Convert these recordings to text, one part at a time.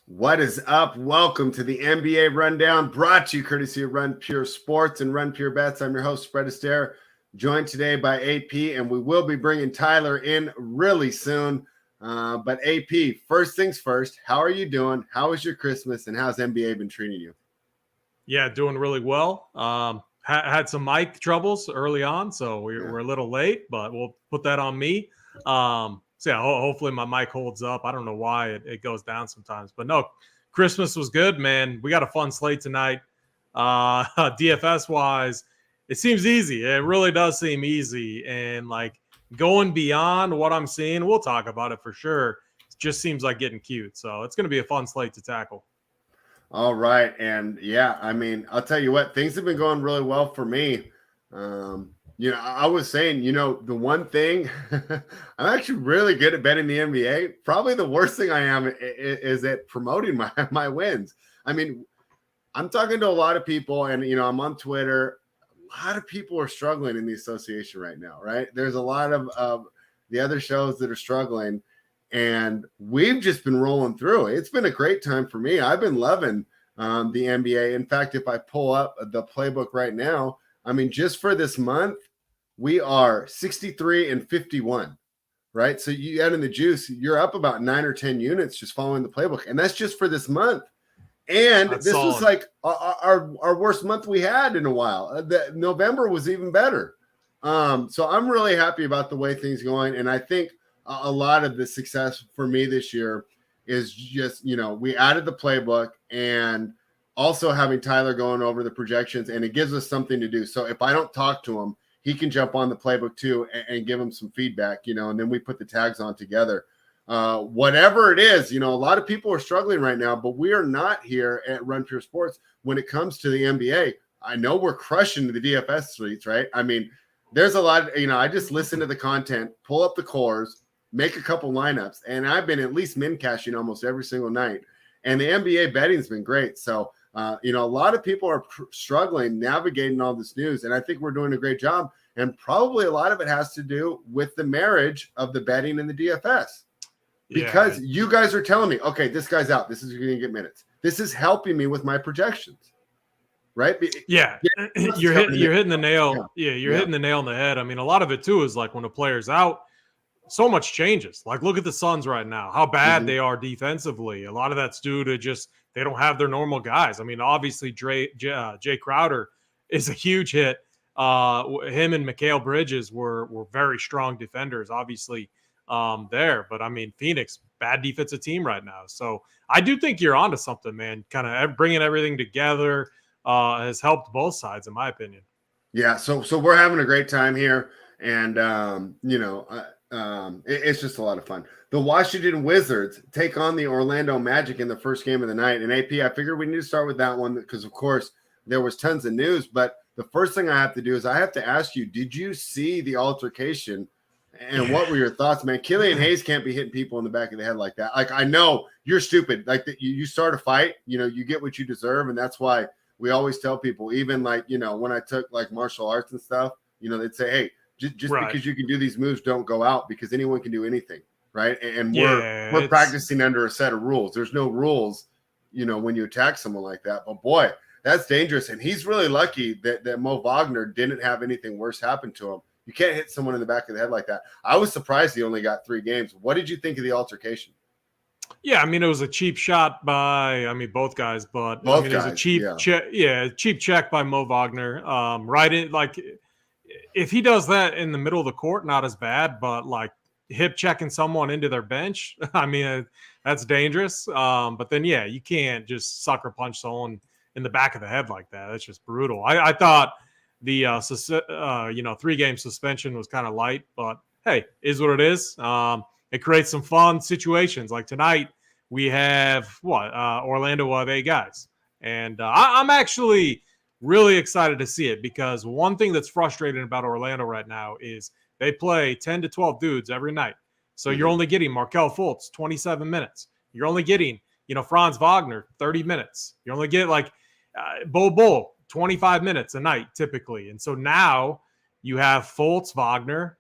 What is up? Welcome to the NBA Rundown, brought to you courtesy of Run Pure Sports and Run Pure Bets. I'm your host, Astaire, joined today by AP, and we will be bringing Tyler in really soon. But AP, first things first, how are you doing? How was your Christmas, and how's NBA been treating you? Yeah, doing really well. Had some mic troubles early on, so we're a little late, but we'll put that on me. So yeah, hopefully my mic holds up. I don't know why it goes down sometimes, but no, Christmas was good, man. We got a fun slate tonight. DFS wise, it seems easy. It really does seem easy, and like going beyond what I'm seeing, we'll talk about it for sure. It just seems like getting cute, so it's going to be a fun slate to tackle. All right, and yeah, I mean, I'll tell you what, things have been going really well for me. I was saying, the one thing I'm actually really good at betting the NBA. Probably the worst thing I am is at promoting my wins. I mean, I'm talking to a lot of people, and I'm on Twitter. A lot of people are struggling in the association right now, right? There's a lot of the other shows that are struggling, and we've just been rolling through. It's been a great time for me. I've been loving the NBA. In fact, if I pull up the playbook right now, I mean, just for this month, we are 63 and 51, right? So you add in the juice, you're up about 9 or 10 units just following the playbook. And that's just for this month. And this was like our worst month we had in a while. November was even better. So I'm really happy about the way things are going. And I think a lot of the success for me this year is just, we added the playbook and also having Tyler going over the projections, and it gives us something to do. So if I don't talk to him, he can jump on the playbook too and give him some feedback, and then we put the tags on together. Whatever it is, a lot of people are struggling right now, but we are not here at Run Pure Sports when it comes to the NBA. I know we're crushing the DFS streets, right? I mean, there's a lot, I just listen to the content, pull up the cores, make a couple lineups, and I've been at least min cashing almost every single night. And the NBA betting's been great. So, a lot of people are struggling navigating all this news, and I think we're doing a great job. And probably a lot of it has to do with the marriage of the betting and the DFS. Because you guys are telling me, okay, this guy's out. This is going to get minutes. This is helping me with my projections, right? Yeah, you're hitting the nail. Yeah, you're hitting the nail on the head. I mean, a lot of it too is like when a player's out, so much changes. Like look at the Suns right now, how bad they are defensively. A lot of that's due to just they don't have their normal guys. I mean, obviously Jay Crowder is a huge hit. Him and Mikal Bridges were very strong defenders, obviously there. But I mean, Phoenix, bad defensive team right now. So I do think you're onto something, man. Kind of bringing everything together has helped both sides, in my opinion. Yeah. So we're having a great time here, and it's just a lot of fun. The Washington Wizards take on the Orlando Magic in the first game of the night. And AP, I figured we need to start with that one because, of course, there was tons of news. But the first thing I have to do is I have to ask you, did you see the altercation? And what were your thoughts, man? Killian Hayes can't be hitting people in the back of the head like that. Like, I know you're stupid. Like, you start a fight, you get what you deserve. And that's why we always tell people, even like, when I took like martial arts and stuff, they'd say, hey, just right. Because you can do these moves, don't go out because anyone can do anything, right? And we're practicing under a set of rules. There's no rules, when you attack someone like that. But boy, that's dangerous. And he's really lucky that Mo Wagner didn't have anything worse happen to him. You can't hit someone in the back of the head like that. I was surprised he only got 3 games. What did you think of the altercation? Yeah, I mean, it was a cheap shot by, both guys, but both it was a cheap cheap check by Mo Wagner. Right in, like, if he does that in the middle of the court, not as bad, but like hip checking someone into their bench, that's dangerous. But then, you can't just sucker punch someone in the back of the head like that. That's just brutal. I thought the 3-game suspension was kind of light, but hey, is what it is. It creates some fun situations. Like tonight, we have Orlando will have 8 guys, and I'm actually really excited to see it because one thing that's frustrating about Orlando right now is they play 10 to 12 dudes every night. So you're only getting Markelle Fultz 27 minutes. You're only getting Franz Wagner 30 minutes. You only get like Bol 25 minutes a night typically. And so now you have Fultz, Wagner,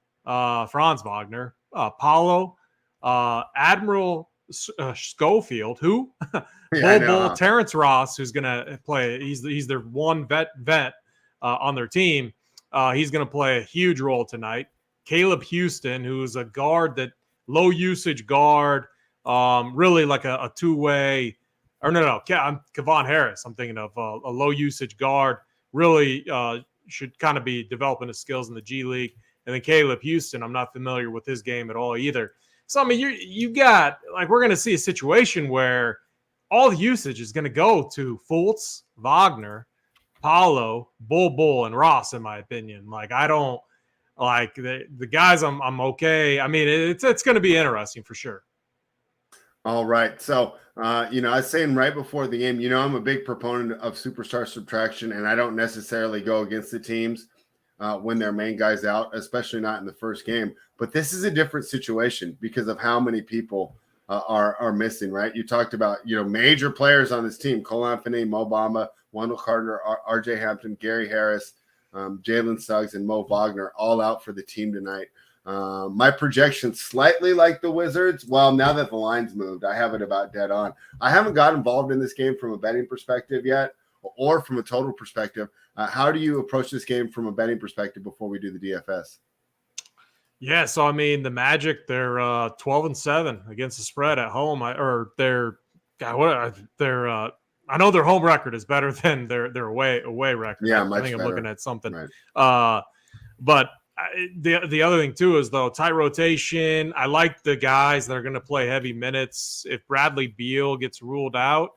Franz Wagner, Paulo, Admiral Schofield, who Yeah, I know, Bull, huh? Terrence Ross, who's gonna play. He's their one vet on their team. He's gonna play a huge role tonight. Caleb Houston, who's a guard that low usage guard, really like a two way. Or no, I'm Kevon Harris. I'm thinking of a low usage guard. Really should kind of be developing his skills in the G League. And then Caleb Houston, I'm not familiar with his game at all either. So I mean, you got like we're going to see a situation where all the usage is going to go to Fultz, Wagner, Paulo, Bull, and Ross. In my opinion, like I don't like the guys. I'm okay. I mean, it's going to be interesting for sure. All right. So, I was saying right before the game, I'm a big proponent of superstar subtraction, and I don't necessarily go against the teams when their main guy's out, especially not in the first game. But this is a different situation because of how many people are missing, right? You talked about, major players on this team: Cole Anthony, Mo Bamba, Wendell Carter, RJ Hampton, Gary Harris, Jalen Suggs, and Mo Wagner all out for the team tonight. My projection slightly like the Wizards. Well, now that the line's moved, I have it about dead on. I haven't got involved in this game from a betting perspective yet, or from a total perspective. How do you approach this game from a betting perspective before we do the DFS? Yeah, so I mean, the Magic, they're 12-7 against the spread at home. I know their home record is better than their away record. Yeah, I think better. I'm looking at something. Right. But the other thing too is though tight rotation. I like the guys that are going to play heavy minutes. If Bradley Beal gets ruled out,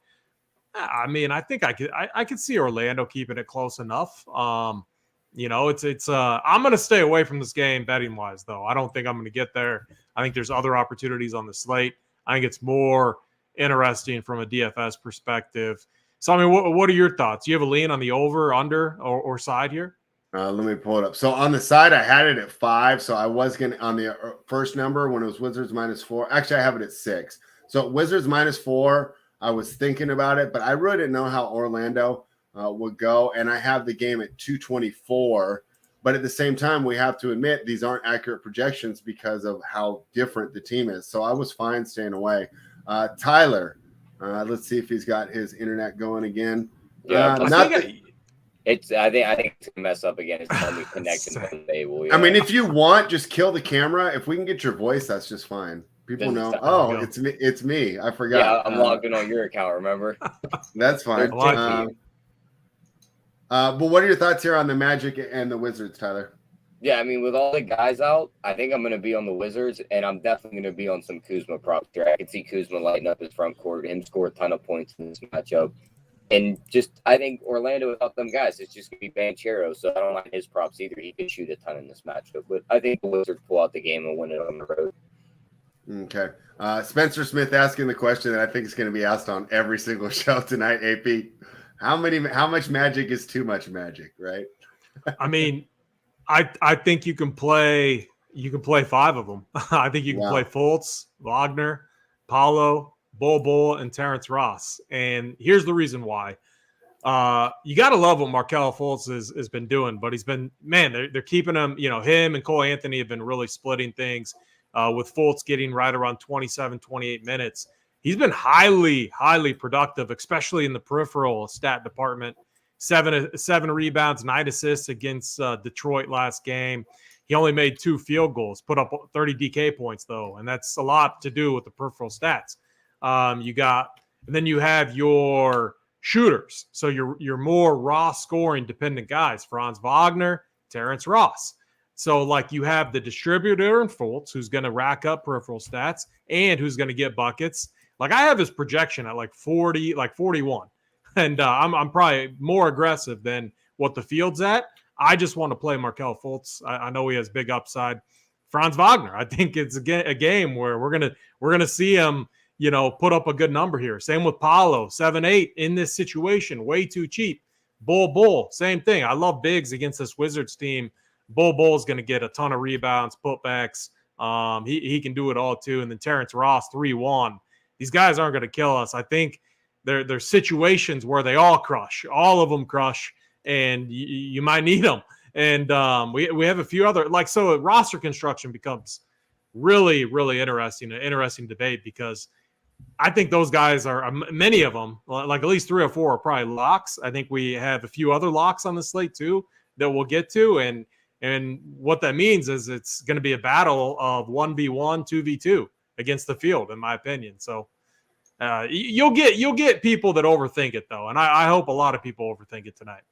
I mean, I think I could see Orlando keeping it close enough. It's I'm going to stay away from this game betting wise though. I don't think I'm going to get there. I think there's other opportunities on the slate. I think it's more interesting from a DFS perspective. So I mean, what are your thoughts? Do you have a lean on the over, under, or side here? Let me pull it up. So on the side, I had it at 5. So I was going to, on the first number when it was Wizards -4. Actually, I have it at 6. So Wizards -4, I was thinking about it, but I really didn't know how Orlando would go. And I have the game at 224. But at the same time, we have to admit these aren't accurate projections because of how different the team is. So I was fine staying away. Tyler, let's see if he's got his internet going again. Yeah, I think it's gonna mess up again. It's only connection unstable. Yeah. I mean, if you want, just kill the camera. If we can get your voice, that's just fine. People know. Oh, it's me. It's me. I forgot. Yeah, I'm logged in on your account. Remember? That's fine. But what are your thoughts here on the Magic and the Wizards, Tyler? Yeah, I mean, with all the guys out, I think I'm going to be on the Wizards, and I'm definitely going to be on some Kuzma props here. I can see Kuzma lighting up his front court, him score a ton of points in this matchup. And I think Orlando without them guys, it's just going to be Banchero, so I don't like his props either. He could shoot a ton in this matchup. But I think the Wizards pull out the game and win it on the road. Okay. Spencer Smith asking the question that I think is going to be asked on every single show tonight, AP. How much Magic is too much Magic, right? I mean, I think you can play 5 of them. I think you can play Fultz, Wagner, Paulo, Bull, and Terrence Ross. And here's the reason why. You got to love what Markelle Fultz has been doing, but he's been, they're keeping him, him and Cole Anthony have been really splitting things with Fultz getting right around 27, 28 minutes. He's been highly, highly productive, especially in the peripheral stat department. 7 rebounds, 9 assists against Detroit last game. He only made 2 field goals, put up 30 DK points though, and that's a lot to do with the peripheral stats. And then you have your shooters, so you're more raw scoring dependent guys. Franz Wagner, Terrence Ross. So like you have the distributor in Fultz who's going to rack up peripheral stats and who's going to get buckets. Like I have his projection at like 40, like 41. And I'm probably more aggressive than what the field's at. I just want to play Markelle Fultz. I know he has big upside. Franz Wagner, I think it's a game where we're gonna see him, put up a good number here. Same with Paulo, 7-8 in this situation, way too cheap. Bull, same thing. I love bigs against this Wizards team. Bull is going to get a ton of rebounds, putbacks. He can do it all too. And then Terrence Ross, 3-1. These guys aren't going to kill us. I think there's situations where they all of them crush, and you might need them. And we have a few other so roster construction becomes really, really interesting, an interesting debate, because I think those guys are many of them, like at least 3 or 4 are probably locks. I think we have a few other locks on the slate too that we'll get to, and what that means is it's going to be a battle of 1v1, 2v2 against the field, in my opinion. So you'll get people that overthink it though, and I hope a lot of people overthink it tonight.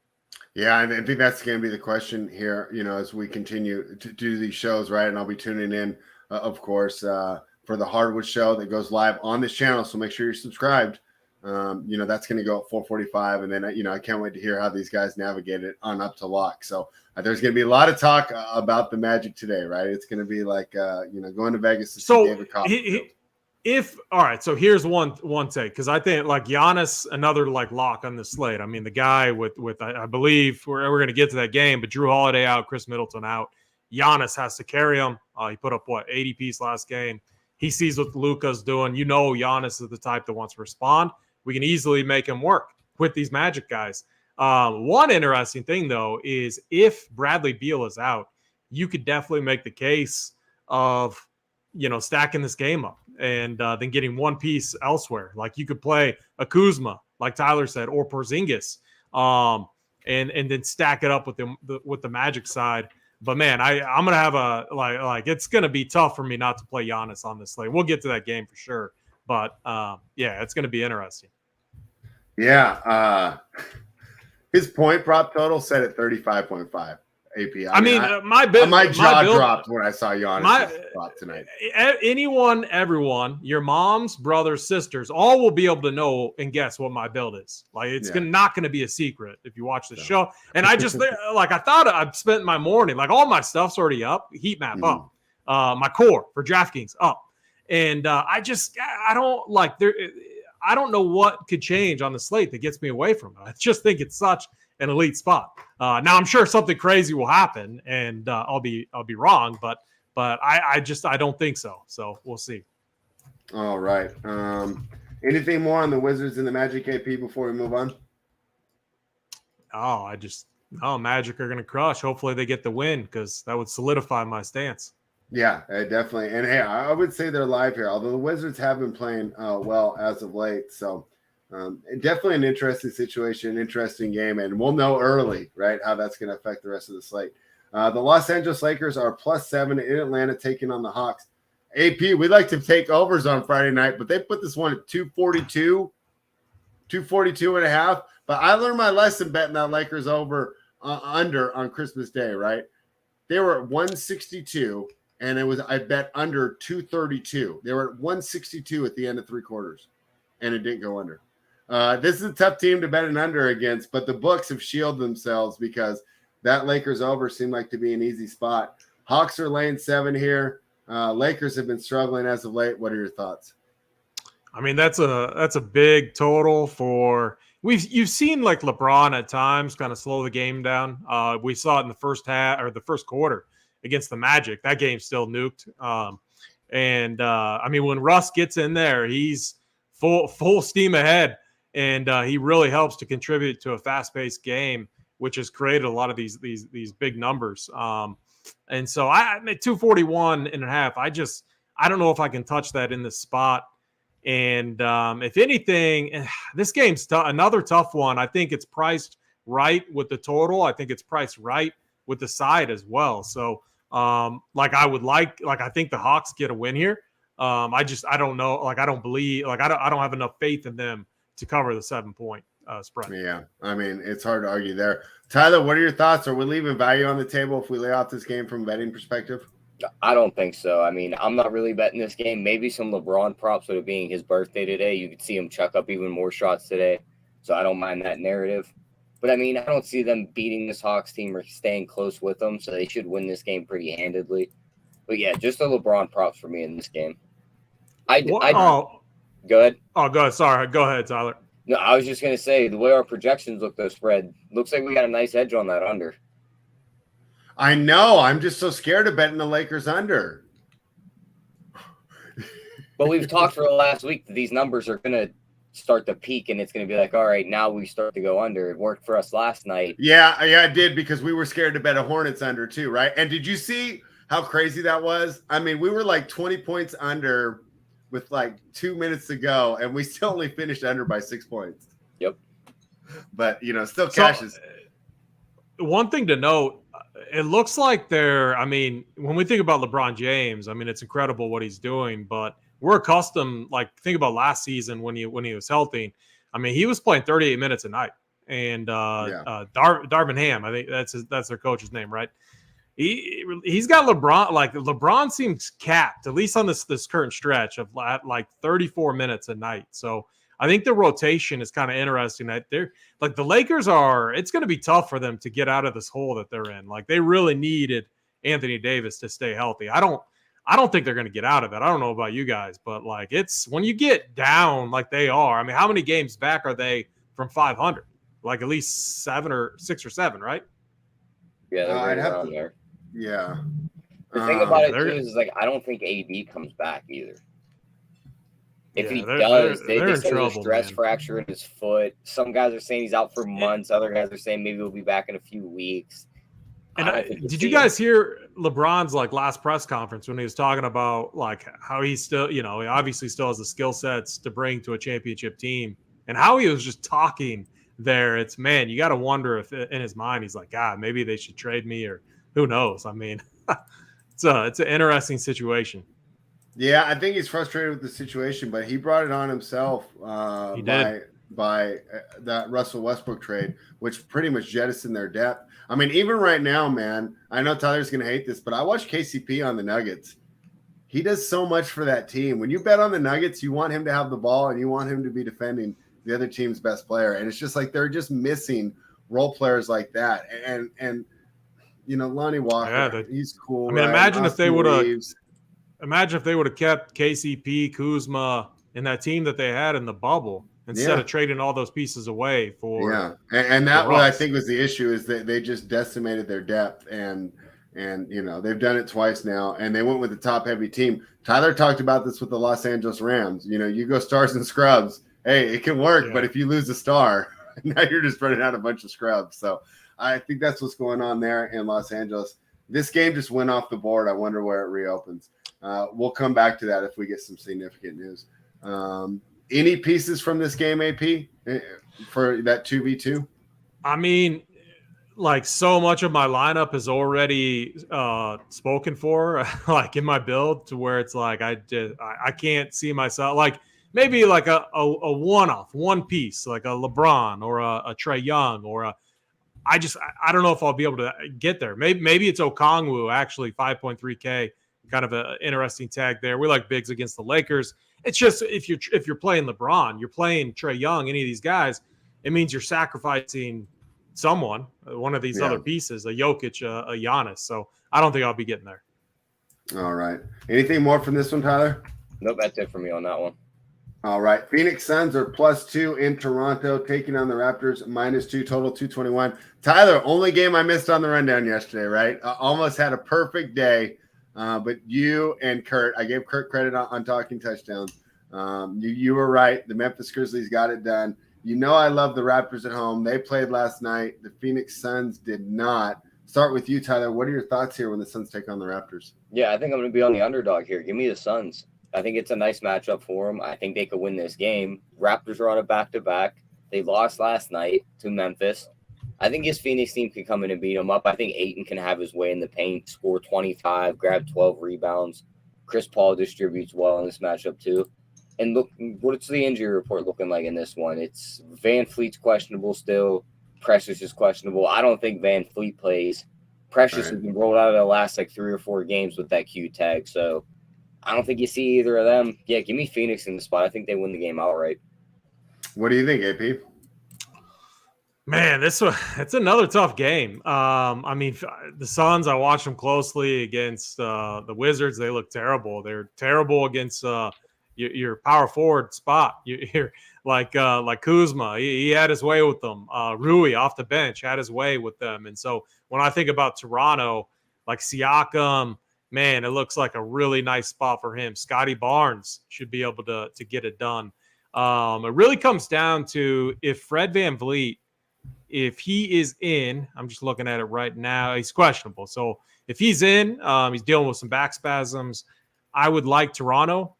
Yeah, and I think that's going to be the question here, as we continue to do these shows, right? And I'll be tuning in, of course, for the Hardwood show that goes live on this channel. So make sure you're subscribed. That's going to go at 4:45. And then, I can't wait to hear how these guys navigate it on up to lock. So there's going to be a lot of talk about the Magic today, right? It's going to be like, going to Vegas to see David Copperfield. All right, so here's one take, because I think Giannis, another lock on the slate. I mean, the guy with I believe we're going to get to that game, but Drew Holiday out, Chris Middleton out. Giannis has to carry him. He put up 80 piece last game. He sees what Luka's doing. Giannis is the type that wants to respond. We can easily make him work with these Magic guys. One interesting thing though is if Bradley Beal is out, you could definitely make the case of stacking this game up and then getting one piece elsewhere. Like you could play a Kuzma, like Tyler said, or Porzingis, and then stack it up with the Magic side. But man, I'm gonna have it's gonna be tough for me not to play Giannis on this slate. We'll get to that game for sure, but it's gonna be interesting. Yeah, his point prop total set at 35.5. AP. My jaw dropped when I saw Giannis prop tonight. Everyone, your moms, brothers, sisters, all will be able to know and guess what my build is. It's not going to be a secret if you watch the show. And I just I thought I'd spent my morning, all my stuff's already up, heat map up, my core for DraftKings up, and I don't know what could change on the slate that gets me away from it. I just think it's such an elite spot. Now I'm sure something crazy will happen, and I'll be wrong, but I don't think so. So we'll see. All right. Anything more on the Wizards and the Magic, AP, before we move on? Magic are going to crush. Hopefully they get the win, because that would solidify my stance. Yeah, definitely. And hey, I would say they're live here, although the Wizards have been playing well as of late. So definitely an interesting situation, interesting game, and we'll know early, right, how that's going to affect the rest of the slate. The Los Angeles Lakers are +7 in Atlanta, taking on the Hawks. AP, we like to take overs on Friday night, but they put this one at 242 and a half. But I learned my lesson betting that Lakers under on Christmas Day, right? They were at 162, and I bet under 232. They were at 162 at the end of 3 quarters, and it didn't go under. This is a tough team to bet an under against, but the books have shielded themselves because that Lakers over seemed like to be an easy spot. Hawks are laying 7 here. Lakers have been struggling as of late. What are your thoughts? I mean, that's a big total for you've seen LeBron at times kind of slow the game down. We saw it in the first half or the first quarter against the Magic. That game still nuked. When Russ gets in there, he's full steam ahead. And he really helps to contribute to a fast-paced game, which has created a lot of these big numbers. And so I'm at 241 and a half. I don't know if I can touch that in this spot. And if anything, this game's another tough one. I think it's priced right with the total. I think it's priced right with the side as well. So I think the Hawks get a win here. I don't know. I don't believe. I don't have enough faith in them to cover the 7-point spread. Yeah, I mean, it's hard to argue there. Tyler, what are your thoughts? Are we leaving value on the table if we lay out this game from a betting perspective? I don't think so. I mean, I'm not really betting this game. Maybe some LeBron props with it being his birthday today. You could see him chuck up even more shots today. So I don't mind that narrative. But, I mean, I don't see them beating this Hawks team or staying close with them. So they should win this game pretty handedly. But, yeah, just the LeBron props for me in this game. Go ahead. Oh, go ahead. Sorry. Go ahead, Tyler. No, I was just going to say, the way our projections look, though, spread, looks like we got a nice edge on that under. I know. I'm just so scared of betting the Lakers under. But we've talked for the last week that these numbers are going to start to peak, and it's going to be like, all right, now we start to go under. It worked for us last night. Yeah, it did, because we were scared to bet a Hornets under too, right? And did you see how crazy that was? I mean, we were like 20 points under with like 2 minutes to go, and we still only finished under by 6 points. Yep. But, still cashes. One thing to note, it looks like I mean, when we think about LeBron James, I mean, it's incredible what he's doing, but we're accustomed, like, think about last season when he was healthy. I mean, he was playing 38 minutes a night. And Darvin Ham, I think that's their coach's name, right? He's got LeBron. Like, LeBron seems capped, at least on this current stretch of like 34 minutes a night. So I think the rotation is kind of interesting. That they're like, the Lakers it's going to be tough for them to get out of this hole that they're in. Like, they really needed Anthony Davis to stay healthy. I don't think they're going to get out of it. I don't know about you guys, but like, it's when you get down like they are. I mean, how many games back are they from 500? Like at least 6 or 7, right? Yeah, they're right around there. Yeah. The thing about it too is like, I don't think AD comes back either. If he does, they say there's a stress fracture in his foot. Some guys are saying he's out for months. Other guys are saying maybe he'll be back in a few weeks. And did you guys hear LeBron's like last press conference when he was talking about like how he's still, he obviously still has the skill sets to bring to a championship team, and how he was just talking there? It's, man, you got to wonder if in his mind he's like, God, maybe they should trade me, or who knows? I mean, it's an interesting situation. Yeah, I think he's frustrated with the situation, but he brought it on himself by that Russell Westbrook trade, which pretty much jettisoned their depth. I mean, even right now, man, I know Tyler's going to hate this, but I watch KCP on the Nuggets. He does so much for that team. When you bet on the Nuggets, you want him to have the ball and you want him to be defending the other team's best player. And it's just like they're just missing role players like that. And Lonnie Walker, he's cool. I mean, imagine if they would have kept KCP, Kuzma, and that team that they had in the bubble, instead of trading all those pieces away for. And that what I think was the issue, is that they just decimated their depth, and they've done it twice now, and they went with the top heavy team. Tyler talked about this with the Los Angeles Rams. You go stars and scrubs. Hey, it can work, but if you lose a star, now you're just running out a bunch of scrubs. So I think that's what's going on there in Los Angeles. This game just went off the board. I wonder where it reopens. We'll come back to that if we get some significant news. Any pieces from this game, AP, for that 2v2? I mean, like, so much of my lineup is already spoken for, like in my build, to where it's like I can't see myself, like maybe like a one-off, one piece, like a LeBron or a Trae Young, or I don't know if I'll be able to get there. Maybe it's Okongwu, actually 5.3K, kind of an interesting tag there. We like bigs against the Lakers. It's just, if you're playing LeBron, you're playing Trae Young, any of these guys, it means you're sacrificing someone, one of these other pieces, a Jokic, a Giannis. So I don't think I'll be getting there. All right. Anything more from this one, Tyler? Nope, that's it for me on that one. All right. Phoenix Suns are +2 in Toronto, taking on the Raptors, -2, total 221. Tyler, only game I missed on the rundown yesterday, right? Almost had a perfect day. But you and Kurt, I gave Kurt credit on talking touchdowns. You were right. The Memphis Grizzlies got it done. I love the Raptors at home. They played last night. The Phoenix Suns did not. Start with you, Tyler. What are your thoughts here when the Suns take on the Raptors? Yeah, I think I'm going to be on the underdog here. Give me the Suns. I think it's a nice matchup for them. I think they could win this game. Raptors are on a back-to-back. They lost last night to Memphis. I think his Phoenix team can come in and beat him up. I think Ayton can have his way in the paint, score 25, grab 12 rebounds. Chris Paul distributes well in this matchup too. And look, what's the injury report looking like in this one? It's Van Fleet's questionable still. Precious is questionable. I don't think Van Fleet plays. Precious has been rolled out of the last 3 or 4 games with that Q tag. So I don't think you see either of them. Yeah, give me Phoenix in the spot. I think they win the game outright. What do you think, AP? Man, it's another tough game. I mean, the Suns, I watched them closely against the Wizards. They look terrible. They're terrible against your power forward spot. You're like Kuzma. He had his way with them. Rui off the bench had his way with them. And so when I think about Toronto, like Siakam, man, it looks like a really nice spot for him. Scotty Barnes should be able to get it done. It really comes down to if Fred VanVleet, if he is in, I'm just looking at it right now, he's questionable. So if he's in, he's dealing with some back spasms. I would like Toronto.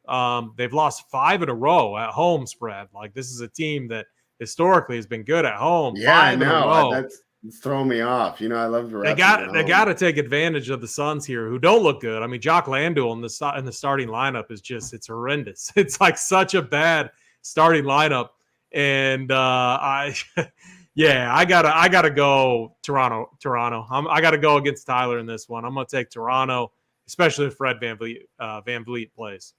They've lost 5 in a row at home spread. Like, this is a team that historically has been good at home. Yeah, 5 I in a know. row. That's throwing me off. I love the Raptors. They got to take advantage of the Suns here, who don't look good. I mean, Jock Landale in the starting lineup is it's horrendous. It's like such a bad starting lineup, and I gotta go Toronto. I gotta go against Tyler in this one. I'm gonna take Toronto, especially if Fred VanVleet plays.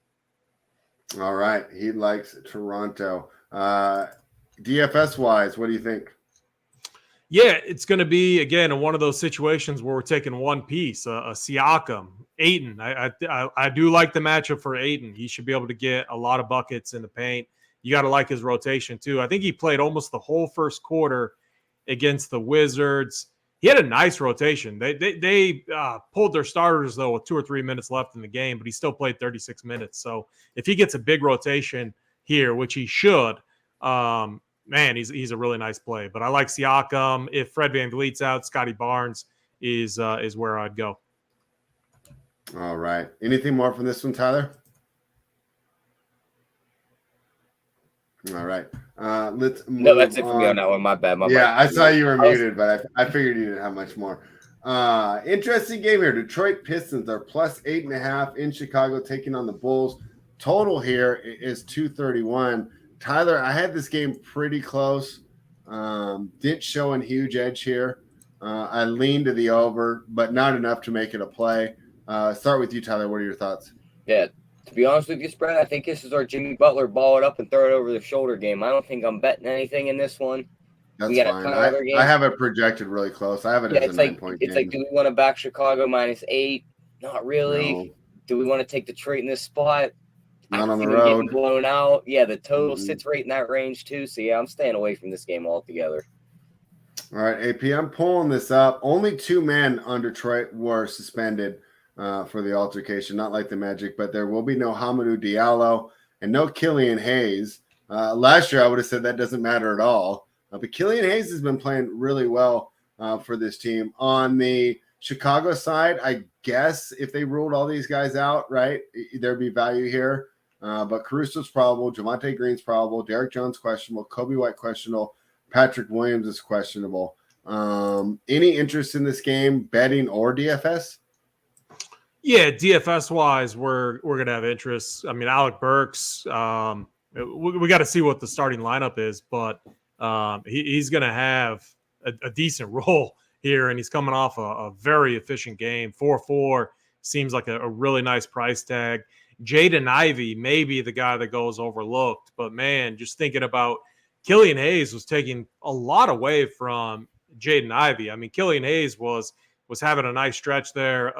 All right, he likes Toronto. DFS wise, what do you think? Yeah, it's going to be, again, one of those situations where we're taking one piece, a Siakam, Ayton. I do like the matchup for Ayton. He should be able to get a lot of buckets in the paint. You got to like his rotation, too. I think he played almost the whole first quarter against the Wizards. He had a nice rotation. They pulled their starters, though, with 2 or 3 minutes left in the game, but he still played 36 minutes. So if he gets a big rotation here, which he should, man, he's a really nice play. But I like Siakam. If Fred VanVleet's out, Scotty Barnes is where I'd go. All right. Anything more from this one, Tyler? All right. Let's move No, that's it for on. me on that one. My bad. I saw you were muted, but I figured you didn't have much more. Interesting game here. Detroit Pistons are plus 8.5 in Chicago, taking on the Bulls. Total here is 231. Tyler, I had this game pretty close. Didn't show a huge edge here. I leaned to the over, but not enough to make it a play. Start with you, Tyler. What are your thoughts? Yeah, to be honest with you, Spread, I think this is our Jimmy Butler ball it up and throw it over the shoulder game. I don't think I'm betting anything in this one. That's fine. I have it projected really close. I have it as a 9-point game. It's like, do we want to back Chicago -8? Not really. No. Do we want to take Detroit in this spot? Not on the Getting road. blown out. Yeah, the total sits right in that range too. So yeah, I'm staying away from this game altogether. All right, AP, I'm pulling this up. Only 2 men on Detroit were suspended for the altercation, not like the Magic, but there will be no Hamidou Diallo and no Killian Hayes. Last year, I would have said that doesn't matter at all. But Killian Hayes has been playing really well for this team. On the Chicago side, I guess if they ruled all these guys out, right, there'd be value here. But Caruso's probable, Javonte Green's probable, Derek Jones questionable, Kobe White questionable, Patrick Williams is questionable. Any interest in this game, betting or DFS? Yeah, DFS wise, we're gonna have interest. I mean, Alec Burks. We got to see what the starting lineup is, but he's gonna have a decent role here, and he's coming off a very efficient game. 4-4 seems like a really nice price tag. Jaden Ivey may be the guy that goes overlooked, but man, just thinking about Killian Hayes was taking a lot away from Jaden Ivey. I mean, Killian Hayes was having a nice stretch there,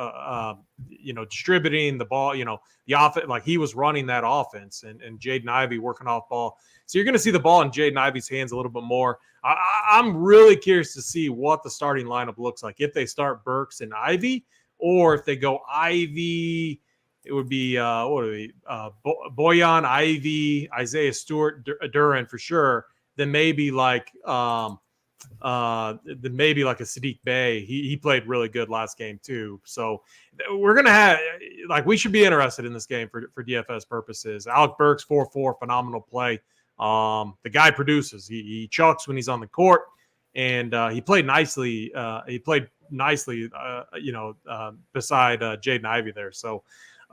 distributing the ball, the offense, like he was running that offense, and Jaden Ivey working off ball. So you're going to see the ball in Jaden Ivey's hands a little bit more. I'm really curious to see what the starting lineup looks like. If they start Burks and Ivey, or if they go Ivey, it would be Boyan, Ivey, Isaiah Stewart, Duran for sure. Then maybe like a Sadiq Bey. He played really good last game too. So we're gonna have we should be interested in this game for DFS purposes. Alec Burks 4-4, phenomenal play. The guy produces. He chucks when he's on the court, and he played nicely. Beside Jaden Ivey there. So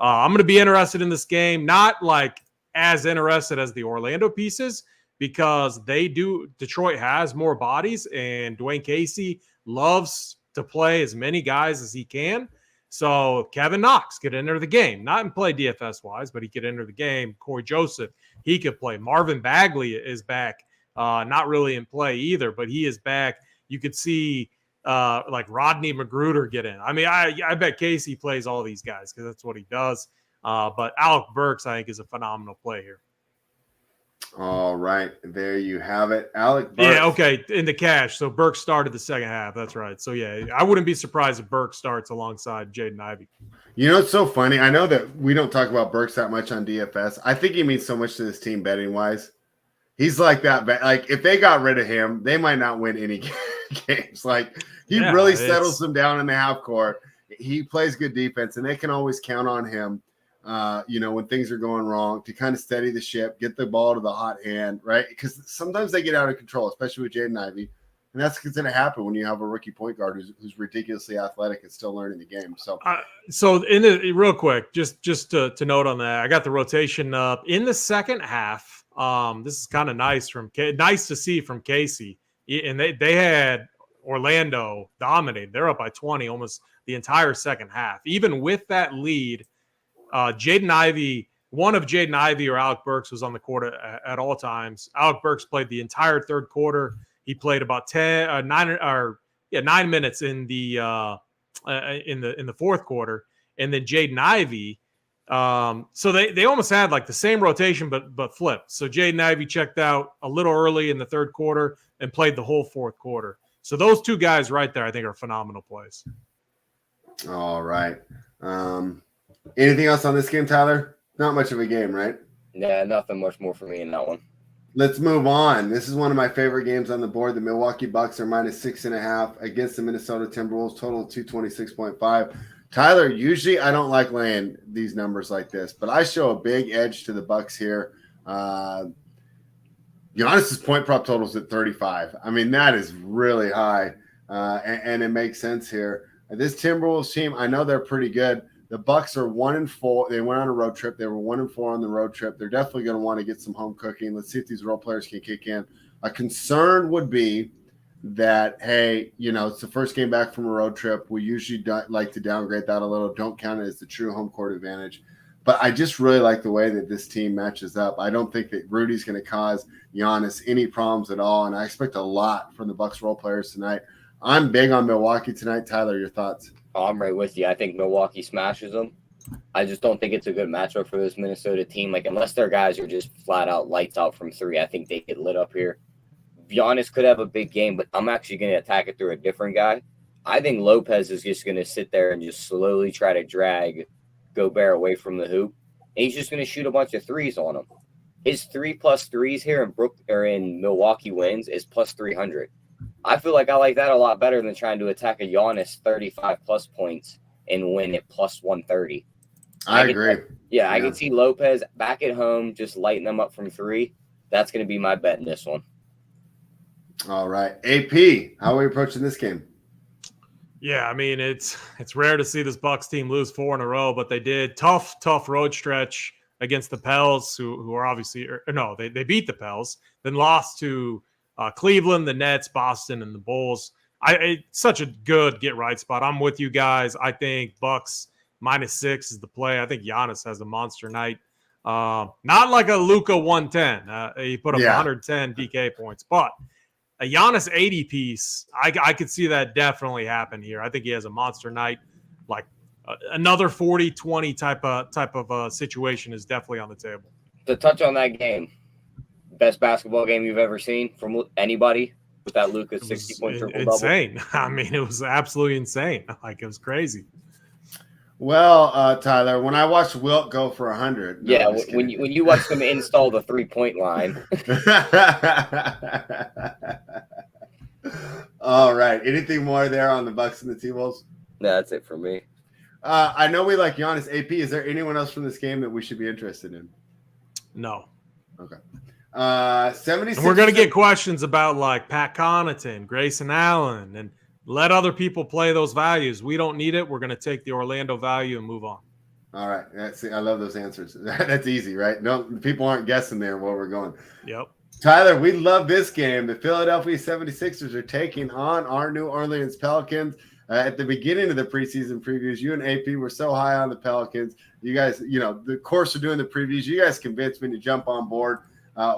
I'm going to be interested in this game. Not like as interested as the Orlando pieces, because Detroit has more bodies, and Dwayne Casey loves to play as many guys as he can. So Kevin Knox could enter the game, not in play DFS wise, but he could enter the game. Corey Joseph, he could play. Marvin Bagley is back, not really in play either, but he is back. You could see Rodney Magruder get in. I mean, I bet Casey plays all these guys because that's what he does. But Alec Burks, I think, is a phenomenal play here. All right, there you have it. Alec Burks. Yeah, okay, in the cash. So Burks started the second half. That's right. So, yeah, I wouldn't be surprised if Burks starts alongside Jaden Ivey. You know, it's so funny. I know that we don't talk about Burks that much on DFS. I think he means so much to this team betting-wise. He's like that. Like if they got rid of him, they might not win any games. Like he really settles them down in the half court. He plays good defense, and they can always count on him. When things are going wrong, to kind of steady the ship, get the ball to the hot hand, right? Because sometimes they get out of control, especially with Jaden Ivey. And that's going to happen when you have a rookie point guard who's ridiculously athletic and still learning the game. So, real quick, just to note on that, I got the rotation up in the second half. This is kind of nice to see from Casey, and they had Orlando dominated. They're up by 20 almost the entire second half. Even with that lead, Jaden Ivey, one of Jaden Ivey or Alec Burks was on the court at all times. Alec Burks played the entire third quarter. He played about 9 minutes in the fourth quarter, and then Jaden Ivey. So they almost had like the same rotation, but flipped. So Jaden Ivey checked out a little early in the third quarter and played the whole fourth quarter. So those two guys right there, I think, are phenomenal plays. All right. Anything else on this game, Tyler? Not much of a game, right? Yeah, nothing much more for me in that one. Let's move on. This is one of my favorite games on the board. The Milwaukee Bucks are -6.5 against the Minnesota Timberwolves, total of 226.5. Tyler, usually I don't like laying these numbers like this, but I show a big edge to the Bucks here. Giannis's point prop totals at 35. I mean, that is really high, and it makes sense here. This Timberwolves team, I know they're pretty good. The Bucks are 1-4. They went on a road trip. They were 1-4 on the road trip. They're definitely going to want to get some home cooking. Let's see if these role players can kick in. A concern would be that, hey, it's the first game back from a road trip. We usually like to downgrade that a little. Don't count it as the true home court advantage. But I just really like the way that this team matches up. I don't think that Rudy's going to cause Giannis any problems at all, and I expect a lot from the Bucks role players tonight. I'm big on Milwaukee tonight. Tyler, your thoughts? Oh, I'm right with you. I think Milwaukee smashes them. I just don't think it's a good matchup for this Minnesota team. Like, unless their guys are just flat out lights out from three, I think they get lit up here. Giannis could have a big game, but I'm actually going to attack it through a different guy. I think Lopez is just going to sit there and just slowly try to drag Gobert away from the hoop. And he's just going to shoot a bunch of threes on him. His 3+ threes here in Milwaukee wins is plus 300. I feel like I like that a lot better than trying to attack a Giannis 35+ points and win at plus 130. I agree. I can see Lopez back at home just lighting them up from three. That's going to be my bet in this one. All right. AP, how are we approaching this game? Yeah, I mean, it's rare to see this Bucks team lose 4 in a row, but they did. Tough road stretch against the Pels, who are obviously – they beat the Pels, then lost to Cleveland, the Nets, Boston, and the Bulls. It's such a good get-right spot. I'm with you guys. I think Bucks -6 is the play. I think Giannis has a monster night. Not like a Luka 110. He put up 110 DK points, but – a Giannis 80 piece, I could see that definitely happen here. I think he has a monster night. Like another 40-20 type of situation is definitely on the table. To touch on that game, best basketball game you've ever seen from anybody with that Luka 60-point triple-double? Insane. I mean, it was absolutely insane. Like, it was crazy. Well, Tyler, when I watched Wilt go for 100. When you watch them install the 3-point line. All right. Anything more there on the Bucks and the T-Wolves? No, that's it for me. I know we like Giannis. AP, is there anyone else from this game that we should be interested in? No. Okay. 76. And we're going to get questions about like Pat Connaughton, Grayson Allen, and let other people play those values. We don't need it. We're going to take the Orlando value and move on. All right. I love those answers. That's easy, right? No, people aren't guessing there where we're going. Yep. Tyler, we love this game. The Philadelphia 76ers are taking on our New Orleans Pelicans. At the beginning of the preseason previews, you and AP were so high on the Pelicans. You guys, the course of doing the previews, you guys convinced me to jump on board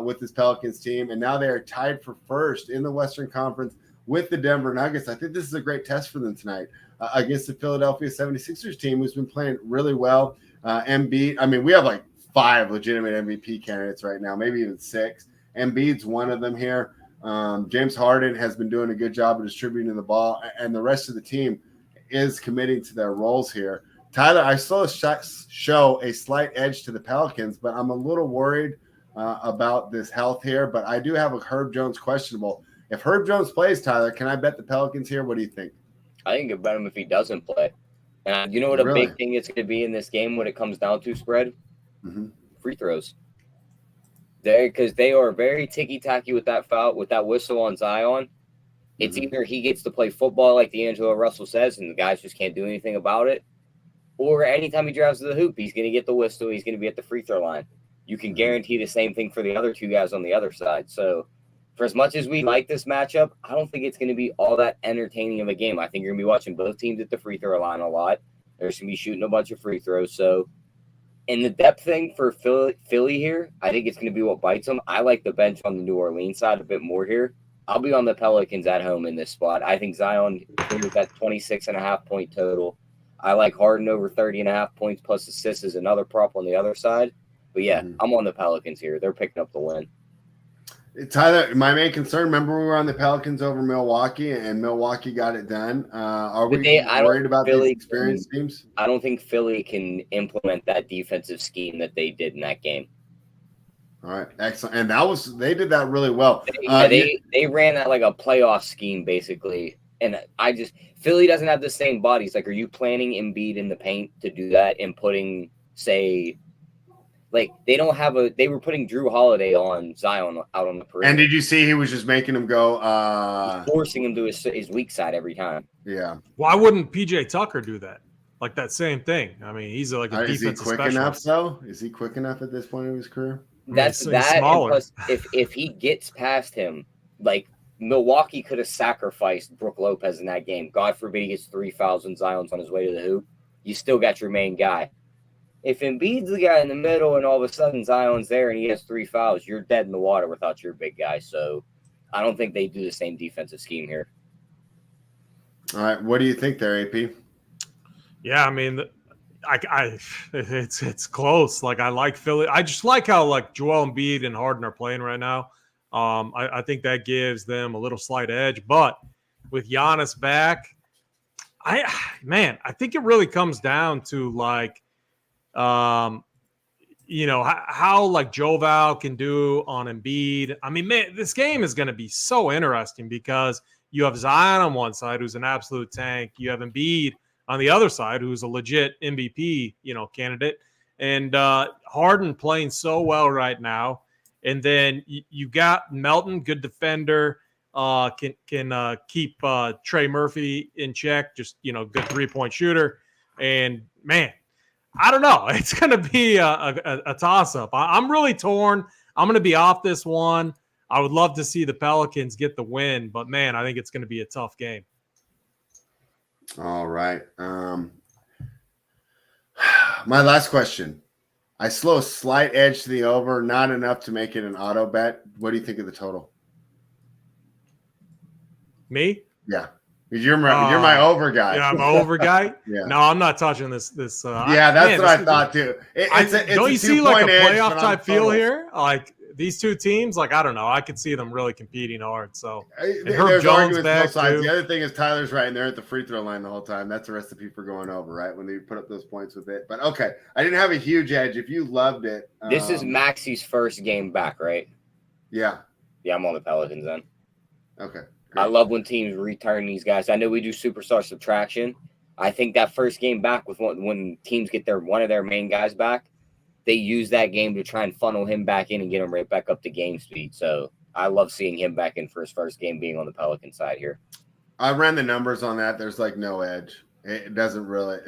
with this Pelicans team. And now they are tied for first in the Western Conference with the Denver Nuggets. I think this is a great test for them tonight against the Philadelphia 76ers team, who's been playing really well. Embiid, I mean, we have like 5 legitimate MVP candidates right now, maybe even 6. Embiid's one of them here. James Harden has been doing a good job of distributing the ball, and the rest of the team is committing to their roles here. Tyler, I still show a slight edge to the Pelicans, but I'm a little worried about this health here, but I do have a Herb Jones questionable. If Herb Jones plays, Tyler, can I bet the Pelicans here? What do you think? I think it's bet him if he doesn't play. And you know what a Really? big thing it's going to be in this game when it comes down to spread? Mm-hmm. Free throws. Because they are very ticky-tacky with that foul, with that whistle on Zion. It's either he gets to play football like D'Angelo Russell says and the guys just can't do anything about it, or anytime he drives to the hoop, he's going to get the whistle, he's going to be at the free throw line. You can guarantee the same thing for the other two guys on the other side. So for as much as we like this matchup, I don't think it's going to be all that entertaining of a game. I think you're going to be watching both teams at the free throw line a lot. They're going to be shooting a bunch of free throws. So in the depth thing for Philly here, I think it's going to be what bites them. I like the bench on the New Orleans side a bit more here. I'll be on the Pelicans at home in this spot. I think Zion clears that 26.5 point total. I like Harden over 30.5 points plus assists as another prop on the other side. But yeah, I'm on the Pelicans here. They're picking up the win. Tyler, my main concern, remember we were on the Pelicans over Milwaukee and Milwaukee got it done. Are we worried about these experienced teams? I don't think Philly can implement that defensive scheme that they did in that game. All right, excellent. And they did that really well. They ran that like a playoff scheme, basically. And Philly doesn't have the same bodies. Like, are you planning Embiid in the paint to do that and putting, say, like they were putting Drew Holiday on Zion out on the perimeter. And did you see he was just making him go, forcing him to his weak side every time? Yeah. Why wouldn't PJ Tucker do that? Like that same thing. I mean, he's like a defensive specialist. Is he quick enough, though? Is he quick enough at this point in his career? That's that. Plus, if he gets past him, like Milwaukee could have sacrificed Brook Lopez in that game. God forbid he gets 3 fouls and Zion's on his way to the hoop. You still got your main guy. If Embiid's the guy in the middle and all of a sudden Zion's there and he has 3 fouls, you're dead in the water without your big guy. So I don't think they do the same defensive scheme here. All right. What do you think there, AP? Yeah, I mean, it's close. Like, I like Philly. I just like how like Joel Embiid and Harden are playing right now. I think that gives them a little slight edge. But with Giannis back, I think it really comes down to like, how like Joval can do on Embiid. I mean, man, this game is going to be so interesting because you have Zion on one side, who's an absolute tank. You have Embiid on the other side, who's a legit MVP, candidate, and Harden playing so well right now. And then you got Melton, good defender, can keep Trey Murphy in check, just good 3-point shooter. And man, I don't know. It's going to be a toss-up. I'm really torn. I'm going to be off this one. I would love to see the Pelicans get the win, but man, I think it's going to be a tough game. All right. My last question. I slow a slight edge to the over, not enough to make it an auto bet. What do you think of the total? Me? Yeah. You're my over guy. Yeah, I'm an over guy. Yeah. No, I'm not touching this. That's what I thought too. Don't you see like a playoff type feel here? Like these two teams, like I don't know. I could see them really competing hard. So there's arguments both sides. The other thing is Tyler's right, and they're at the free throw line the whole time. That's a recipe for going over, right? When they put up those points with it. But okay, I didn't have a huge edge. If you loved it, this is Maxi's first game back, right? Yeah. Yeah, I'm on the Pelicans then. Okay. Great. I love when teams return these guys. I know we do superstar subtraction. I think that first game back with when teams get one of their main guys back, they use that game to try and funnel him back in and get him right back up to game speed. So I love seeing him back in for his first game being on the Pelican side here. I ran the numbers on that. There's like no edge. It doesn't really.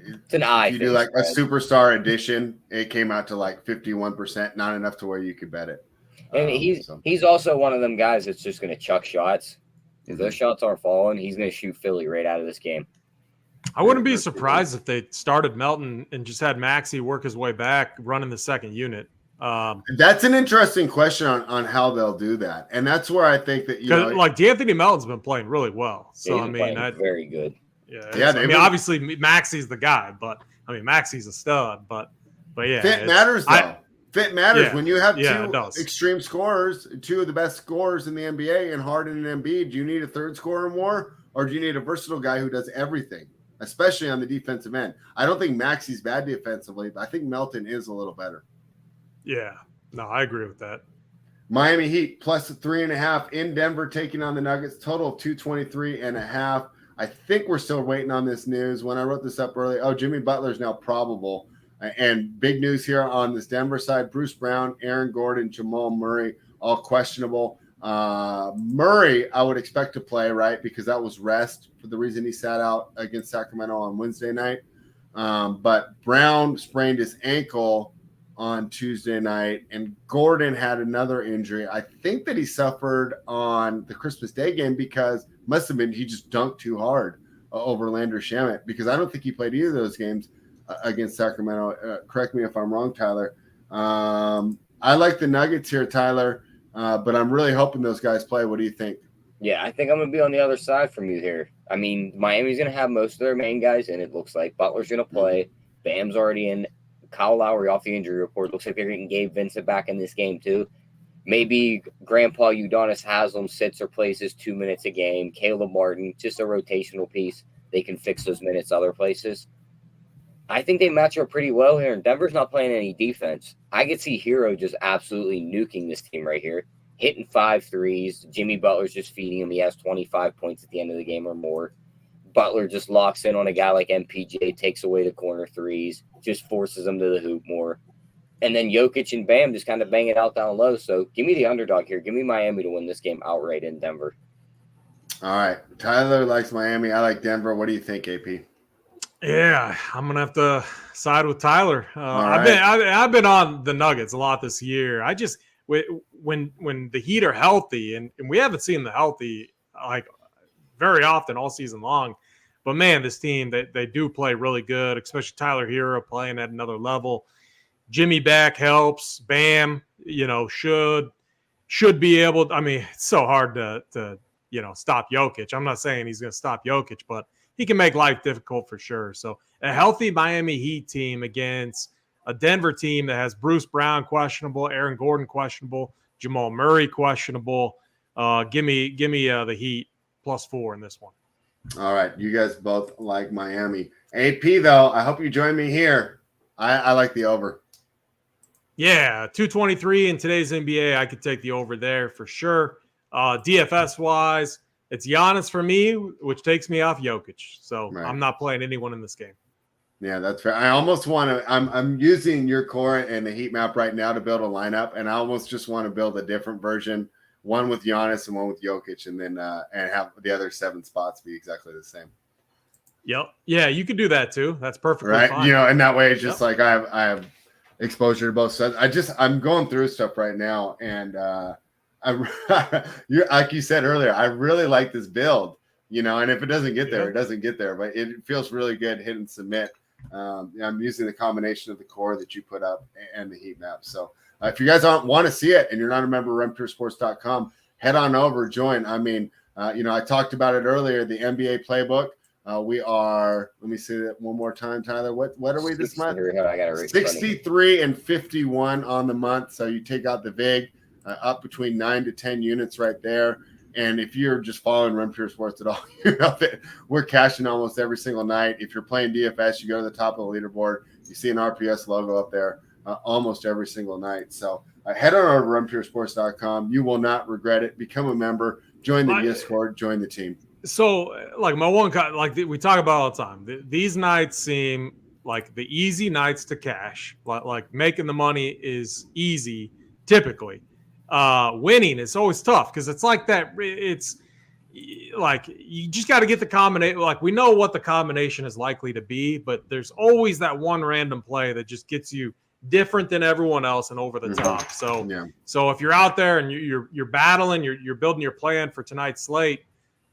It's an eye. You do like a superstar edition. It came out to like 51%, not enough to where you could bet it. And he's also one of them guys that's just going to chuck shots. If those shots aren't falling, he's going to shoot Philly right out of this game. I wouldn't be surprised if they started Melton and just had Maxey work his way back, running the second unit. That's an interesting question on how they'll do that, and that's where I think that like D'Anthony Melton's been playing really well. So I mean, very good. Yeah. Obviously Maxey's the guy, but I mean Maxey's a stud. But yeah, fit matters though. Fit matters when you have two extreme scorers, two of the best scorers in the NBA, and Harden and Embiid. Do you need a third scorer more, or do you need a versatile guy who does everything, especially on the defensive end? I don't think Maxey's bad defensively, but I think Melton is a little better. Yeah. No, I agree with that. Miami Heat plus 3.5 in Denver taking on the Nuggets. Total of 223.5. I think we're still waiting on this news. When I wrote this up early, Jimmy Butler is now probable. And big news here on this Denver side, Bruce Brown, Aaron Gordon, Jamal Murray, all questionable. Murray, I would expect to play, right? Because that was rest for the reason he sat out against Sacramento on Wednesday night. But Brown sprained his ankle on Tuesday night, and Gordon had another injury. I think that he suffered on the Christmas Day game because must have been he just dunked too hard over Landry Shamet, because I don't think he played either of those games against Sacramento. Correct me if I'm wrong, Tyler. I like the Nuggets here, Tyler, but I'm really hoping those guys play. What do you think? Yeah, I think I'm going to be on the other side from you here. I mean, Miami's going to have most of their main guys in, it looks like. Butler's going to play. Bam's already in. Kyle Lowry off the injury report. Looks like they're getting Gabe Vincent back in this game, too. Maybe Grandpa Udonis Haslam sits or plays his 2 minutes a game. Caleb Martin, just a rotational piece. They can fix those minutes other places. I think they match up pretty well here, and Denver's not playing any defense. I could see Hero just absolutely nuking this team right here, hitting 5 threes. Jimmy Butler's just feeding him. He has 25 points at the end of the game or more. Butler just locks in on a guy like MPJ, takes away the corner threes, just forces him to the hoop more. And then Jokic and Bam just kind of bang it out down low. So give me the underdog here. Give me Miami to win this game outright in Denver. All right. Tyler likes Miami. I like Denver. What do you think, AP? Yeah, I'm gonna have to side with Tyler. I've been on the Nuggets a lot this year. I just when the Heat are healthy, and we haven't seen the healthy like very often all season long. But man, this team they do play really good, especially Tyler Hero playing at another level. Jimmy back helps. Bam, should be able to, I mean, it's so hard to stop Jokic. I'm not saying he's going to stop Jokic, but he can make life difficult for sure. So a healthy Miami Heat team against a Denver team that has Bruce Brown questionable, Aaron Gordon questionable, Jamal Murray questionable. Give me the Heat +4 in this one. All right. You guys both like Miami. AP, though, I hope you join me here. I like the over. Yeah, 223 in today's NBA. I could take the over there for sure. DFS-wise, it's Giannis for me, which takes me off Jokic. So right. I'm not playing anyone in this game. Yeah, that's fair. I almost want to – I'm using your core and the heat map right now to build a lineup, and I almost just want to build a different version, one with Giannis and one with Jokic, and then and have the other 7 spots be exactly the same. Yep. Yeah, you could do that too. That's perfectly right. fine. And that way it's just like I have exposure to both sides. I'm going through stuff right now, and like you said earlier, I really like this build. And if it doesn't get there, it doesn't get there. But it feels really good. Hit and submit. I'm using the combination of the core that you put up and the heat map. So if you guys want to see it and you're not a member of RemPureSports.com, head on over, join. I mean, I talked about it earlier, the NBA playbook. We are, let me say that one more time, Tyler. What are we this month? 63 and 51 on the month. So you take out the VIG, up between 9 to 10 units right there. And if you're just following Rem Pure Sports at all, you know that we're cashing almost every single night. If you're playing DFS, you go to the top of the leaderboard. You see an RPS logo up there almost every single night. So head on over to RemPureSports.com. You will not regret it. Become a member. Join the Discord. Join the team. So, like we talk about all the time. These nights seem like the easy nights to cash. Like making the money is easy typically. Winning is always tough because it's like that. It's like you just got to get the combination. Like we know what the combination is likely to be, but there's always that one random play that just gets you different than everyone else and over the top. So, So if you're out there and you're battling, you're building your plan for tonight's slate.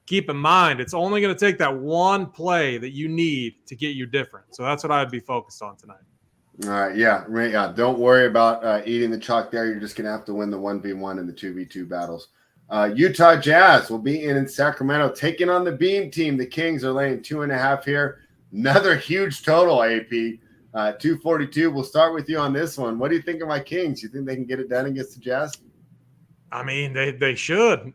Keep in mind, it's only going to take that one play that you need to get you different. So that's what I'd be focused on tonight. All right, yeah. Don't worry about eating the chalk there. You're just going to have to win the 1v1 and the 2v2 battles. Utah Jazz will be in Sacramento taking on the Beam team. The Kings are laying 2.5 here. Another huge total, AP. 242. We'll start with you on this one. What do you think of my Kings? You think they can get it done against the Jazz? I mean, they should.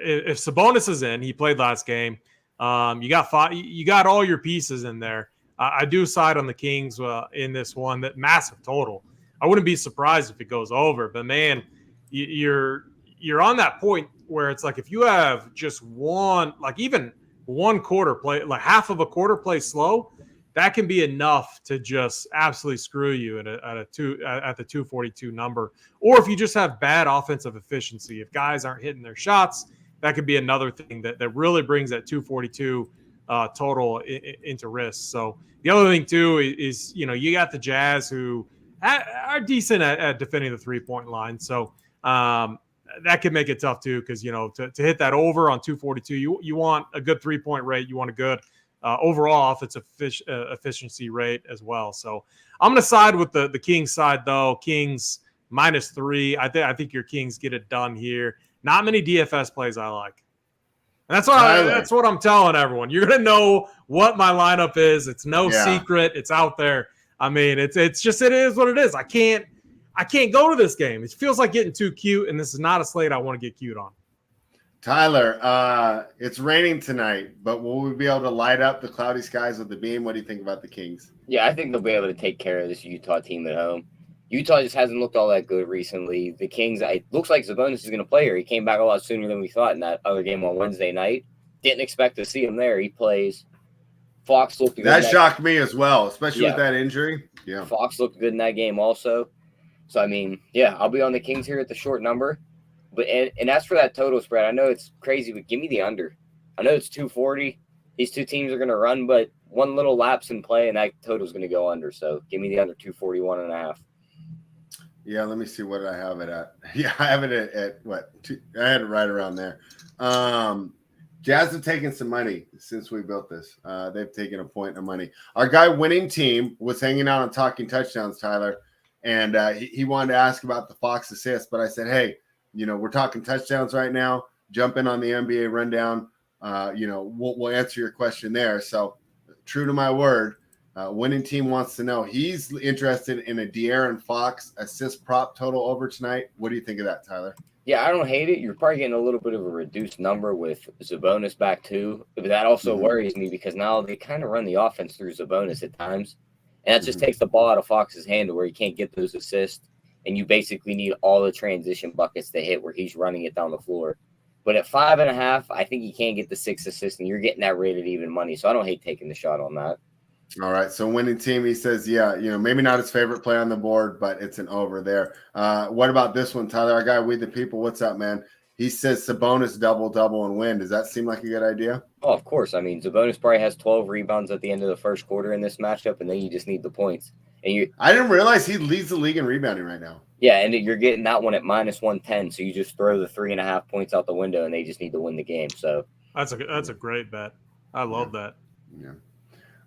If Sabonis is in, he played last game. You got all your pieces in there. I do side on the Kings in this one. That massive total. I wouldn't be surprised if it goes over. But man, you're on that point where it's like if you have just one, like even one quarter play, like half of a quarter play slow, that can be enough to just absolutely screw you at the 242 number. Or if you just have bad offensive efficiency, if guys aren't hitting their shots, that could be another thing that really brings that 242 total into risk. So the other thing too is you got the Jazz who are decent at defending the 3-point line. So that could make it tough too, because to hit that over on 242, you want a good 3-point rate, you want a good overall offensive efficiency rate as well. So I'm going to side with the Kings side though. Kings -3. I think your Kings get it done here. Not many DFS plays I like. And that's what I'm telling everyone. You're going to know what my lineup is. It's no secret. It's out there. I mean, it is what it is. I can't go to this game. It feels like getting too cute, and this is not a slate I want to get cute on. Tyler, it's raining tonight, but will we be able to light up the cloudy skies with the beam? What do you think about the Kings? Yeah, I think they'll be able to take care of this Utah team at home. Utah just hasn't looked all that good recently. The Kings, it looks like Sabonis is going to play here. He came back a lot sooner than we thought in that other game on Wednesday night. Didn't expect to see him there. He plays. Fox looked good. That shocked me as well, especially with that injury. Yeah. Fox looked good in that game also. So, I mean, I'll be on the Kings here at the short number. But and as for that total spread, I know it's crazy, but give me the under. I know it's 240. These two teams are going to run, but one little lapse in play, and that total is going to go under. So give me the under 241.5. Yeah, let me see what I have it at. Yeah, I have it at what? I had it right around there. Jazz have taken some money since we built this. They've taken a point of money. Our guy winning team was hanging out on Talking Touchdowns, Tyler, and he wanted to ask about the Fox assist, but I said, hey, we're talking touchdowns right now. Jump in on the NBA rundown. We'll answer your question there. So true to my word, winning team wants to know. He's interested in a De'Aaron Fox assist prop total over tonight. What do you think of that, Tyler? Yeah, I don't hate it. You're probably getting a little bit of a reduced number with Sabonis back too. But that also worries me because now they kind of run the offense through Sabonis at times. And that just takes the ball out of Fox's hand to where he can't get those assists. And you basically need all the transition buckets to hit where he's running it down the floor. But at 5.5, I think you can't get the 6 assists, and you're getting that rated even money. So I don't hate taking the shot on that. All right. So winning team, he says, maybe not his favorite play on the board, but it's an over there. What about this one, Tyler? Our guy, We the People, what's up, man? He says Sabonis double and win. Does that seem like a good idea? Oh, of course. I mean, Sabonis probably has 12 rebounds at the end of the first quarter in this matchup, and then you just need the points. And I didn't realize he leads the league in rebounding right now. Yeah, and you're getting that one at -110, so you just throw the 3.5 points out the window, and they just need to win the game. So that's a great bet. I love that. Yeah.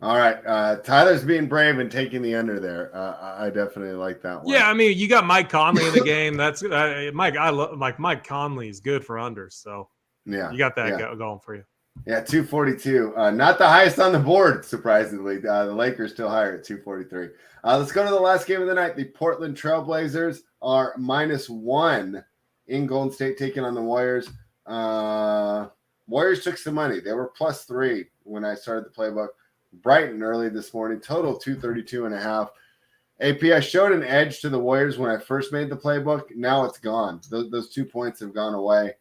All right, Tyler's being brave and taking the under there. I definitely like that one. Yeah, I mean, you got Mike Conley in the game. That's Mike. I love Mike Conley is good for unders. So yeah, you got that going for you. Yeah, 242. Not the highest on the board, surprisingly. The Lakers still higher at 243. Let's go to the last game of the night. The Portland Trailblazers are -1 in Golden State, taking on the Warriors. Warriors took some money. They were +3 when I started the playbook. Brighton early this morning. Total 232.5. AP, I showed an edge to the Warriors when I first made the playbook. Now it's gone. Those 2 points have gone away.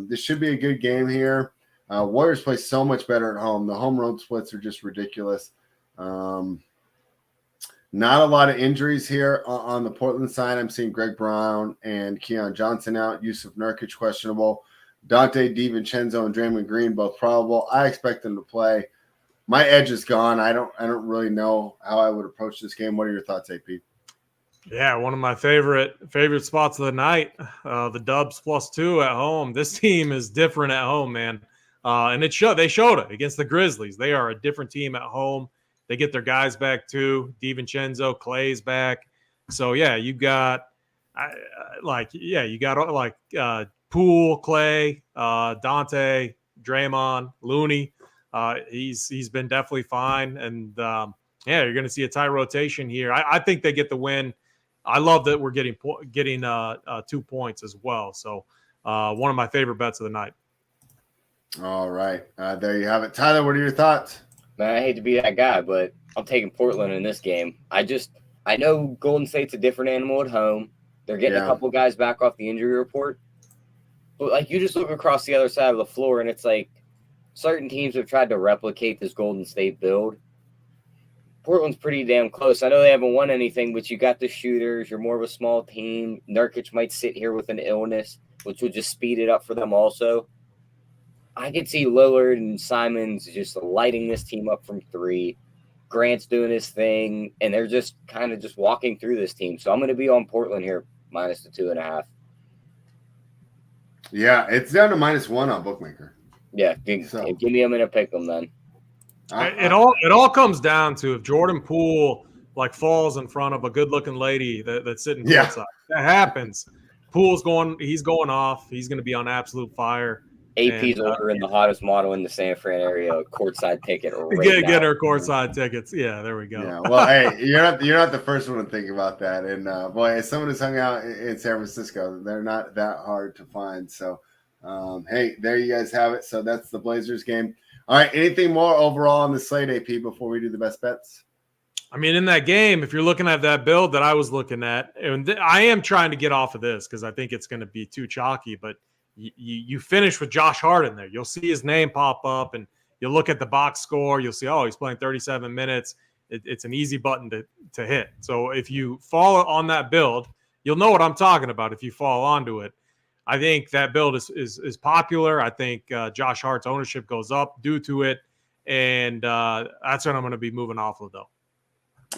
This should be a good game here. Warriors play so much better at home. The home road splits are just ridiculous. Not a lot of injuries here on the Portland side. I'm seeing Greg Brown and Keon Johnson out. Yusuf Nurkic questionable. Dante DiVincenzo and Draymond Green both probable. I expect them to play. My edge is gone. I don't really know how I would approach this game. What are your thoughts, AP? Yeah, one of my favorite spots of the night. The Dubs +2 at home. This team is different at home, man. And they showed it against the Grizzlies. They are a different team at home. They get their guys back too. DiVincenzo, Clay's back. So yeah, you got Poole, Clay, Dante, Draymond, Looney. He's been definitely fine, and you're going to see a tight rotation here. I think they get the win. I love that we're getting 2 points as well. So one of my favorite bets of the night. All right, there you have it, Tyler. What are your thoughts? Man, I hate to be that guy, but I'm taking Portland in this game. I I know Golden State's a different animal at home. They're getting a couple guys back off the injury report. But, like, you just look across the other side of the floor, and it's like certain teams have tried to replicate this Golden State build. Portland's pretty damn close. I know they haven't won anything, but you got the shooters. You're more of a small team. Nurkic might sit here with an illness, which would just speed it up for them also. I could see Lillard and Simons just lighting this team up from three. Grant's doing his thing, and they're just kind of just walking through this team. So I'm going to be on Portland here, minus the 2.5. Yeah, it's down to -1 on Bookmaker. Yeah, give me them in a pick them then. It all comes down to if Jordan Poole like falls in front of a good-looking lady that's sitting courtside. That happens. Poole's he's going off. He's going to be on absolute fire. AP's ordering the hottest model in the San Fran area, courtside ticket. Get her courtside tickets. Yeah, there we go. Yeah, well, hey, you're not the first one to think about that. And boy, as someone who's hung out in San Francisco, they're not that hard to find. So, hey, there you guys have it. So that's the Blazers game. All right, anything more overall on the slate, AP, before we do the best bets? I mean, in that game, if you're looking at that build that I was looking at, and I am trying to get off of this because I think it's going to be too chalky, but you finish with Josh Hart in there. You'll see his name pop up, and you'll look at the box score. You'll see, oh, he's playing 37 minutes. It's an easy button to hit. So if you fall on that build, you'll know what I'm talking about if you fall onto it. I think that build is popular. I think Josh Hart's ownership goes up due to it, and that's what I'm going to be moving off of, though.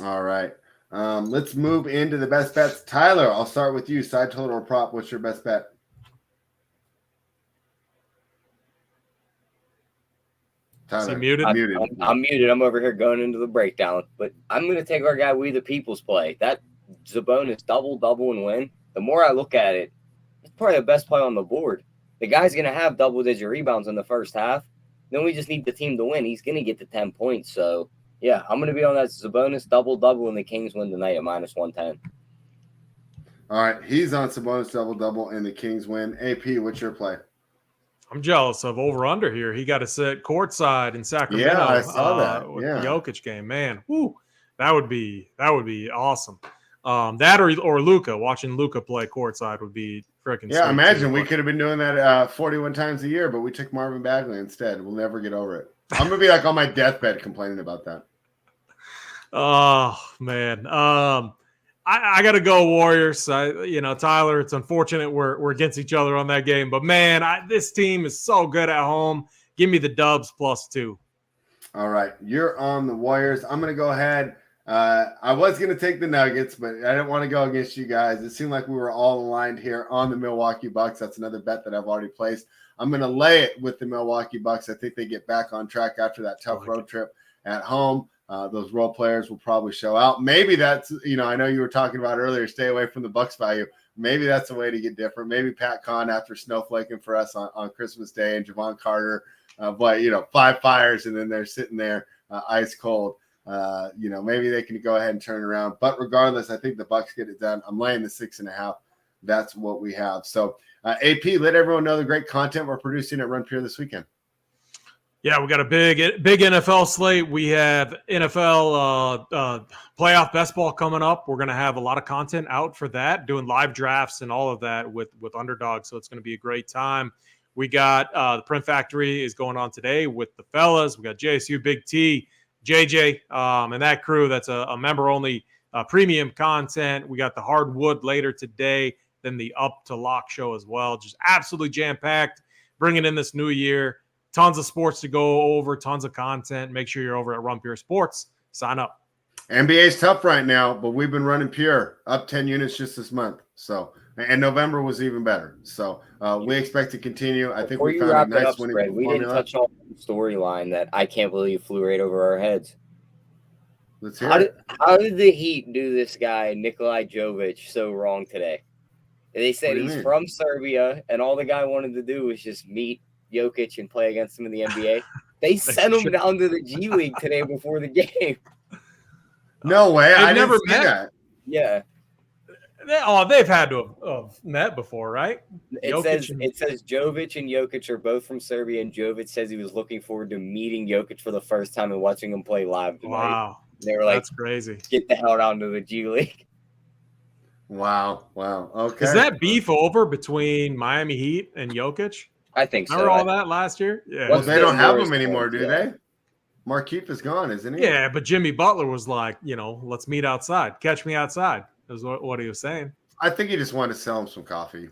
All right. Let's move into the best bets. Tyler, I'll start with you. Side total or prop, what's your best bet? Tyler, muted? I'm muted. I'm over here going into the breakdown, but I'm going to take our guy We the People's play. That Sabonis double and win. The more I look at it, it's probably the best play on the board. The guy's going to have double-digit rebounds in the first half. Then we just need the team to win. He's going to get to 10 points. So, yeah, I'm going to be on that Sabonis double, and the Kings win tonight at -110. All right, he's on Sabonis double, and the Kings win. AP, what's your play? I'm jealous of over-under here. He got to sit courtside in Sacramento. Yeah, I saw that. With the Jokic game. Man, whoo, that would be awesome. That or Luka, watching Luka play courtside would be freaking. Yeah, imagine we could have been doing that 41 times a year, but we took Marvin Bagley instead. We'll never get over it. I'm gonna be like on my deathbed complaining about that. Oh man, I got to go Warriors. Tyler, it's unfortunate we're against each other on that game, but man, this team is so good at home. Give me the Dubs +2. All right, you're on the Warriors. I'm gonna go ahead. I was going to take the Nuggets, but I didn't want to go against you guys. It seemed like we were all aligned here on the Milwaukee Bucks. That's another bet that I've already placed. I'm going to lay it with the Milwaukee Bucks. I think they get back on track after that tough road trip at home. Those role players will probably show out. Maybe that's, I know you were talking about earlier, stay away from the Bucks value. Maybe that's a way to get different. Maybe Pat Conn after snowflaking for us on Christmas Day and Javon Carter, but 5 fires and then they're sitting there ice cold. Maybe they can go ahead and turn around. But regardless, I think the Bucks get it done. I'm laying the 6.5. That's what we have. So, AP, let everyone know the great content we're producing at Run Pure this weekend. Yeah, we got a big NFL slate. We have NFL playoff best ball coming up. We're going to have a lot of content out for that, doing live drafts and all of that with Underdog. So it's going to be a great time. We got the Print Factory is going on today with the fellas. We got JSU, Big T, JJ, and that crew. That's a member-only premium content. We got the Hardwood later today, then the Up to Lock show as well. Just absolutely jam-packed, bringing in this new year. Tons of sports to go over, tons of content. Make sure you're over at Run Pure Sports. Sign up. NBA's tough right now, but we've been running pure, up 10 units just this month. So, and November was even better. So we expect to continue. I think we found a nice winning formula. We didn't touch on the storyline that I can't believe flew right over our heads. Let's hear it. How did the Heat do this guy, Nikolai Jovic, so wrong today? They said he's from Serbia, and all the guy wanted to do was just meet Jokic and play against him in the NBA. They sent him down to the G League today before the game. No way. I never met that. Yeah. They've had to have met before, right? It says Jovic and Jokic are both from Serbia, and Jovic says he was looking forward to meeting Jokic for the first time and watching him play live tonight. Wow. They were like, That's crazy. get the hell down to the G League. Wow. Okay. Is that beef over between Miami Heat and Jokic? I think so. Remember all that last year? Yeah. Well, they don't have Morris him anymore, do yeah. they? Markieff is gone, isn't he? Yeah, but Jimmy Butler was like, let's meet outside. Catch me outside. Is what he was saying. I think he just wanted to sell him some coffee.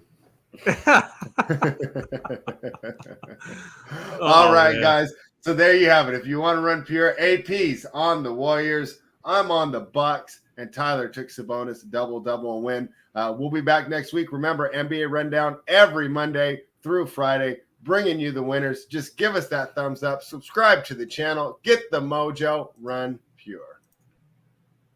All right, man. guys. So there you have it. If you want to run pure, AP's on the Warriors. I'm on the Bucks, and Tyler took Sabonis double and win. We'll be back next week. Remember, NBA Rundown every Monday through Friday, bringing you the winners. Just give us that thumbs up. Subscribe to the channel. Get the mojo. Run pure.